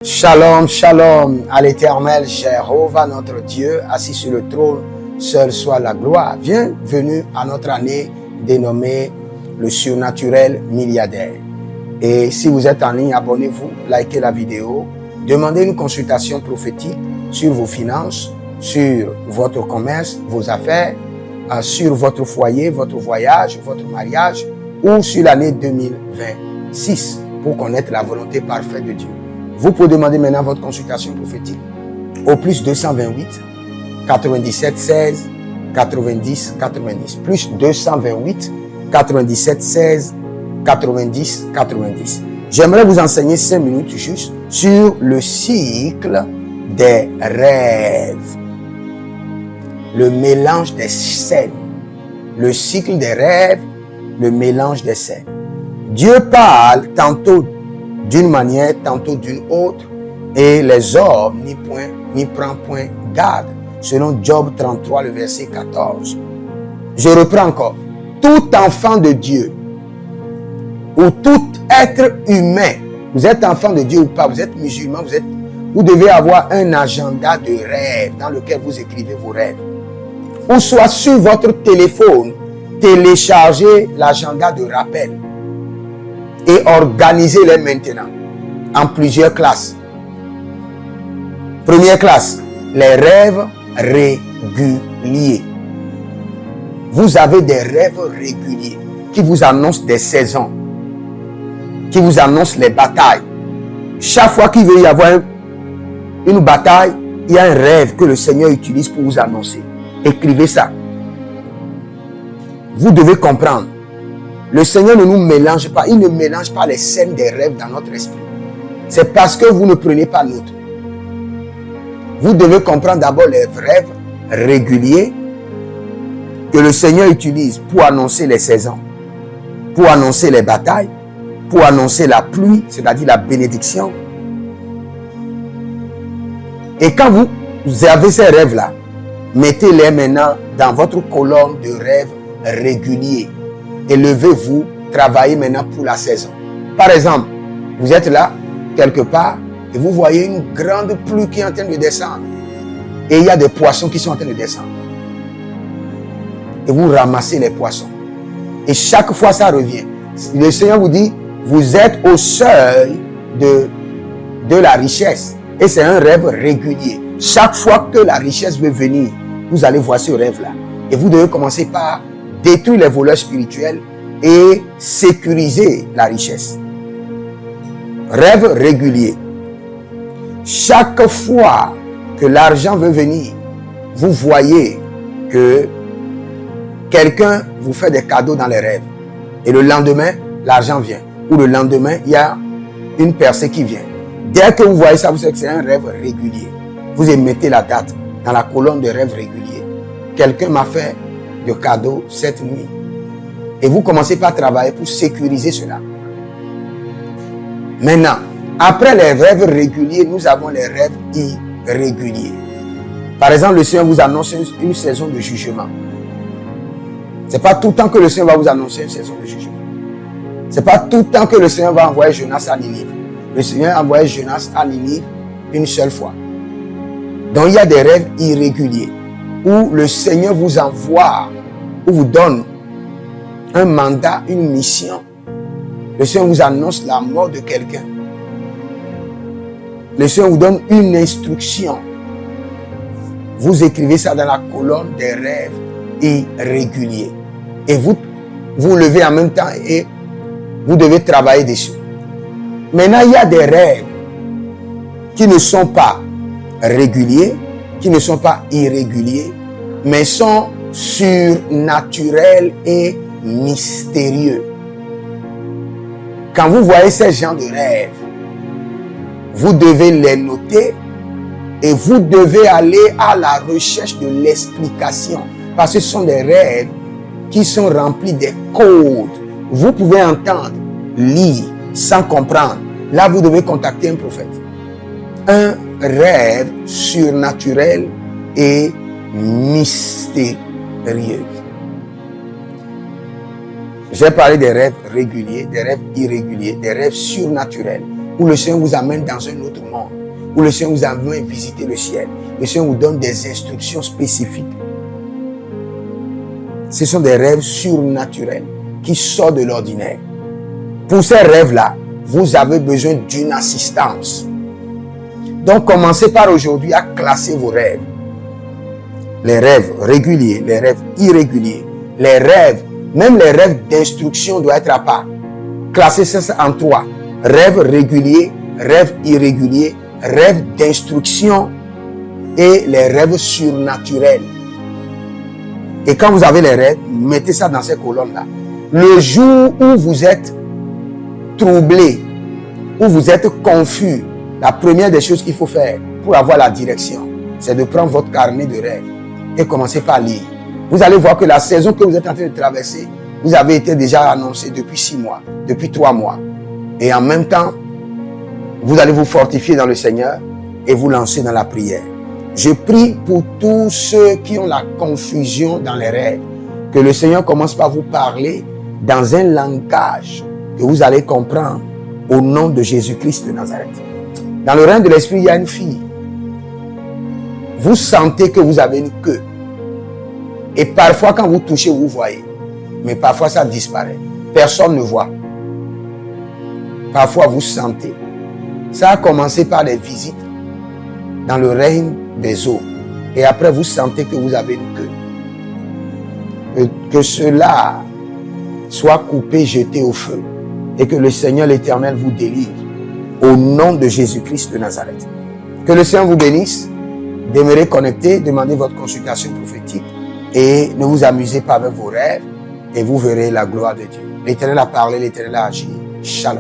Shalom, shalom à l'Éternel, Jéhovah notre Dieu, assis sur le trône, seul soit la gloire. Bienvenue à notre année dénommée le surnaturel milliardaire. Et si vous êtes en ligne, abonnez-vous, likez la vidéo, demandez une consultation prophétique sur vos finances, sur votre commerce, vos affaires, sur votre foyer, votre voyage, votre mariage ou sur l'année 2026 pour connaître la volonté parfaite de Dieu. Vous pouvez demander maintenant votre consultation prophétique au plus 228 97 16 90 90. Plus 228 97 16 90 90. J'aimerais vous enseigner 5 minutes juste sur le cycle des rêves. Le mélange des scènes. Le cycle des rêves, le mélange des scènes. Dieu parle tantôt d'une manière, tantôt d'une autre, et les hommes n'y prennent point garde, selon Job 33, le verset 14. Je reprends encore. Tout enfant de Dieu, ou tout être humain, vous êtes enfant de Dieu ou pas, vous êtes musulman, vous devez avoir un agenda de rêve dans lequel vous écrivez vos rêves. Ou soit sur votre téléphone, téléchargez l'agenda de rappel et organisez-les maintenant en plusieurs classes. Première classe, les rêves réguliers. Vous avez des rêves réguliers qui vous annoncent des saisons, qui vous annoncent les batailles. Chaque fois qu'il veut y avoir une bataille, il y a un rêve que le Seigneur utilise pour vous annoncer. Écrivez ça. Vous devez comprendre. Le Seigneur ne nous mélange pas. Il ne mélange pas les scènes des rêves dans notre esprit. C'est parce que vous ne prenez pas note. Vous devez comprendre d'abord les rêves réguliers que le Seigneur utilise pour annoncer les saisons, pour annoncer les batailles, pour annoncer la pluie, c'est-à-dire la bénédiction. Et quand vous avez ces rêves-là, mettez-les maintenant dans votre colonne de rêves réguliers. Et levez-vous, travaillez maintenant pour la saison. Par exemple, vous êtes là, quelque part, et vous voyez une grande pluie qui est en train de descendre. Et il y a des poissons qui sont en train de descendre. Et vous ramassez les poissons. Et chaque fois, ça revient. Le Seigneur vous dit, vous êtes au seuil de la richesse. Et c'est un rêve régulier. Chaque fois que la richesse veut venir, vous allez voir ce rêve-là. Et vous devez commencer par détruire les voleurs spirituels et sécuriser la richesse. Rêve régulier. Chaque fois que l'argent veut venir, vous voyez que quelqu'un vous fait des cadeaux dans les rêves. Et le lendemain, l'argent vient. Ou le lendemain, il y a une percée qui vient. Dès que vous voyez ça, vous savez que c'est un rêve régulier. Vous émettez la date dans la colonne de rêves réguliers. Quelqu'un m'a fait de cadeaux cette nuit. Et vous commencez par travailler pour sécuriser cela. Maintenant, après les rêves réguliers, nous avons les rêves irréguliers. Par exemple, le Seigneur vous annonce une saison de jugement. Ce n'est pas tout le temps que le Seigneur va vous annoncer une saison de jugement. Ce n'est pas tout le temps que le Seigneur va envoyer Jonas à Ninive. Le Seigneur a envoyé Jonas à Ninive une seule fois. Donc il y a des rêves irréguliers où le Seigneur vous envoie, ou vous donne un mandat, une mission. Le Seigneur vous annonce la mort de quelqu'un. Le Seigneur vous donne une instruction. Vous écrivez ça dans la colonne des rêves irréguliers. Et vous levez en même temps et vous devez travailler dessus. Maintenant, il y a des rêves qui ne sont pas réguliers, qui ne sont pas irréguliers, mais sont surnaturels et mystérieux. Quand vous voyez ces gens de rêves, vous devez les noter et vous devez aller à la recherche de l'explication. Parce que ce sont des rêves qui sont remplis des codes. Vous pouvez entendre, lire, sans comprendre. Là, vous devez contacter un prophète. Un rêve surnaturel et mystérieux. J'ai parlé des rêves réguliers, des rêves irréguliers, des rêves surnaturels, où le Seigneur vous amène dans un autre monde. monde, où le Seigneur vous amène visiter le ciel. Le Seigneur vous donne des instructions spécifiques. Ce sont des rêves surnaturels qui sortent de l'ordinaire. Pour ces rêves-là, vous avez besoin d'une assistance. Donc, commencez par aujourd'hui à classer vos rêves. Les rêves réguliers, les rêves irréguliers, les rêves, même les rêves d'instruction doivent être à part. Classez ça en 3. Rêves réguliers, rêves irréguliers, rêves d'instruction et les rêves surnaturels. Et quand vous avez les rêves, mettez ça dans ces colonnes-là. Le jour où vous êtes troublé, où vous êtes confus, la première des choses qu'il faut faire pour avoir la direction, c'est de prendre votre carnet de rêves et commencer par lire. Vous allez voir que la saison que vous êtes en train de traverser, vous avez été déjà annoncé depuis 6 mois, depuis 3 mois. Et en même temps, vous allez vous fortifier dans le Seigneur et vous lancer dans la prière. Je prie pour tous ceux qui ont la confusion dans les rêves, que le Seigneur commence par vous parler dans un langage que vous allez comprendre au nom de Jésus-Christ de Nazareth. Dans le règne de l'Esprit, il y a une fille. Vous sentez que vous avez une queue. Et parfois, quand vous touchez, vous voyez. Mais parfois, ça disparaît. Personne ne voit. Parfois, vous sentez. Ça a commencé par des visites dans le règne des eaux. Et après, vous sentez que vous avez une queue. Que cela soit coupé, jeté au feu. Et que le Seigneur l'Éternel vous délivre. Au nom de Jésus-Christ de Nazareth. Que le Seigneur vous bénisse. Demeurez connectés, demandez votre consultation prophétique. Et ne vous amusez pas avec vos rêves. Et vous verrez la gloire de Dieu. L'Éternel a parlé, l'Éternel a agi. Shalom.